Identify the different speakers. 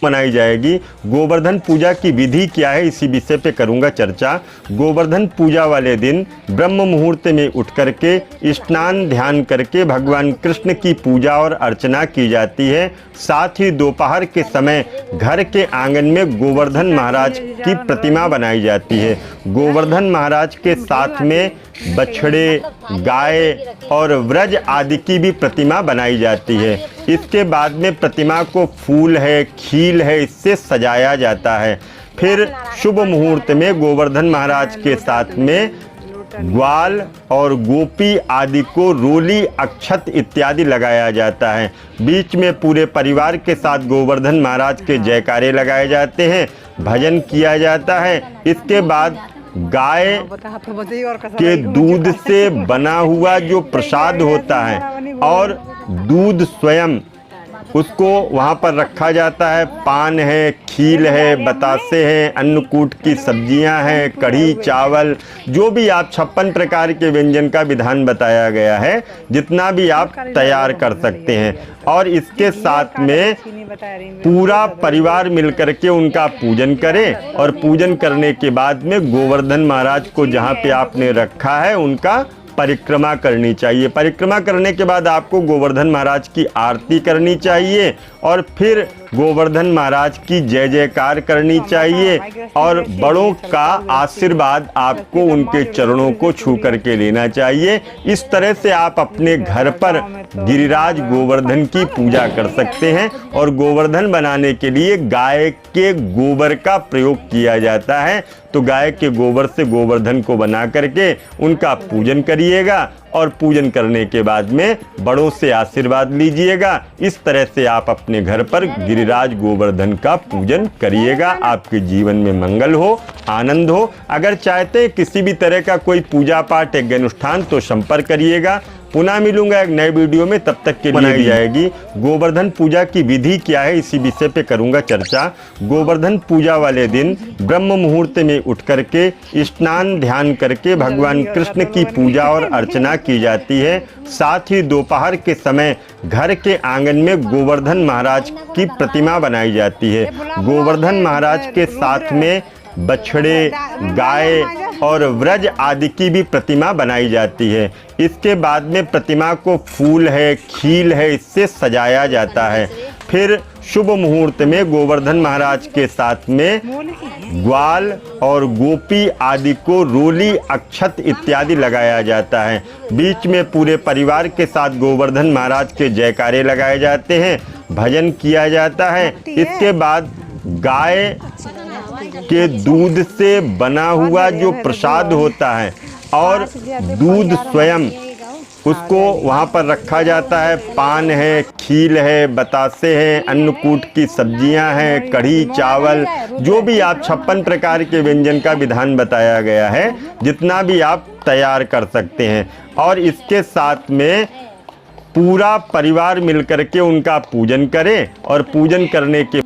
Speaker 1: मनाई जाएगी। गोवर्धन पूजा की विधि क्या है, इसी विषय पे करूंगा चर्चा। गोवर्धन पूजा वाले दिन ब्रह्म मुहूर्त में उठ करके स्नान ध्यान करके भगवान कृष्ण की पूजा और अर्चना की जाती है। साथ ही दोपहर के समय घर के आंगन में गोवर्धन महाराज की प्रतिमा बनाई जाती है। गोवर्धन महाराज के साथ में बछड़े, गाय और व्रज आदि की भी प्रतिमा बनाई जाती है। इसके बाद में प्रतिमा को फूल है, खील है, इससे सजाया जाता है। फिर शुभ मुहूर्त में गोवर्धन महाराज के साथ में ग्वाल और गोपी आदि को रोली, अक्षत इत्यादि लगाया जाता है। बीच में पूरे परिवार के साथ गोवर्धन महाराज के जयकारे लगाए जाते हैं, भजन किया जाता है। इसके बाद गाय के दूध से बना हुआ जो प्रसाद होता है और दूध स्वयं, उसको वहाँ पर रखा जाता है। पान है, खील है, बतासे हैं, अन्नकूट की सब्जियां हैं, कढ़ी चावल, जो भी आप 56 प्रकार के व्यंजन का विधान बताया गया है, जितना भी आप तैयार कर सकते हैं। और इसके साथ में पूरा परिवार मिलकर के उनका पूजन करें और पूजन करने के बाद में गोवर्धन महाराज को जहाँ पे आपने रखा है उनका परिक्रमा करनी चाहिए। परिक्रमा करने के बाद आपको गोवर्धन महाराज की आरती करनी चाहिए और फिर गोवर्धन महाराज की जय जयकार करनी चाहिए और बड़ों का आशीर्वाद आपको उनके चरणों को छू करके लेना चाहिए। इस तरह से आप अपने घर पर गिरिराज गोवर्धन की पूजा कर सकते हैं। और गोवर्धन बनाने के लिए गाय के गोबर का प्रयोग किया जाता है। तो गाय के गोबर से गोवर्धन को बना करके उनका पूजन करिएगा और पूजन करने के बाद में बड़ों से आशीर्वाद लीजिएगा। इस तरह से आप अपने घर पर गिरिराज गोवर्धन का पूजन करिएगा। आपके जीवन में मंगल हो, आनंद हो। अगर चाहते हैं किसी भी तरह का कोई पूजा पाठ, यज्ञ अनुष्ठान, तो संपर्क करिएगा। पुनः मिलूंगा एक नए वीडियो में, तब तक के लिए मनाई जाएगी। गोवर्धन पूजा की विधि क्या है, इसी विषय पे करूंगा चर्चा। गोवर्धन पूजा वाले दिन ब्रह्म मुहूर्त में उठ करके स्नान ध्यान करके भगवान कृष्ण की पूजा और अर्चना की जाती है। साथ ही दोपहर के समय घर के आंगन में गोवर्धन महाराज की प्रतिमा बनाई जाती है। गोवर्धन महाराज के साथ में बछड़े, गाय और व्रज आदि की भी प्रतिमा बनाई जाती है। इसके बाद में प्रतिमा को फूल है, खील है, इससे सजाया जाता है। फिर शुभ मुहूर्त में गोवर्धन महाराज के साथ में ग्वाल और गोपी आदि को रोली, अक्षत इत्यादि लगाया जाता है। बीच में पूरे परिवार के साथ गोवर्धन महाराज के जयकारे लगाए जाते हैं, भजन किया जाता है। इसके बाद गाय के दूध से बना हुआ जो प्रसाद होता है और दूध स्वयं, उसको वहाँ पर रखा जाता है। पान है, खील है, बतासे हैं, अन्नकूट की सब्जियां हैं, कढ़ी चावल, जो भी आप 56 प्रकार के व्यंजन का विधान बताया गया है, जितना भी आप तैयार कर सकते हैं। और इसके साथ में पूरा परिवार मिलकर के उनका पूजन करें और पूजन करने के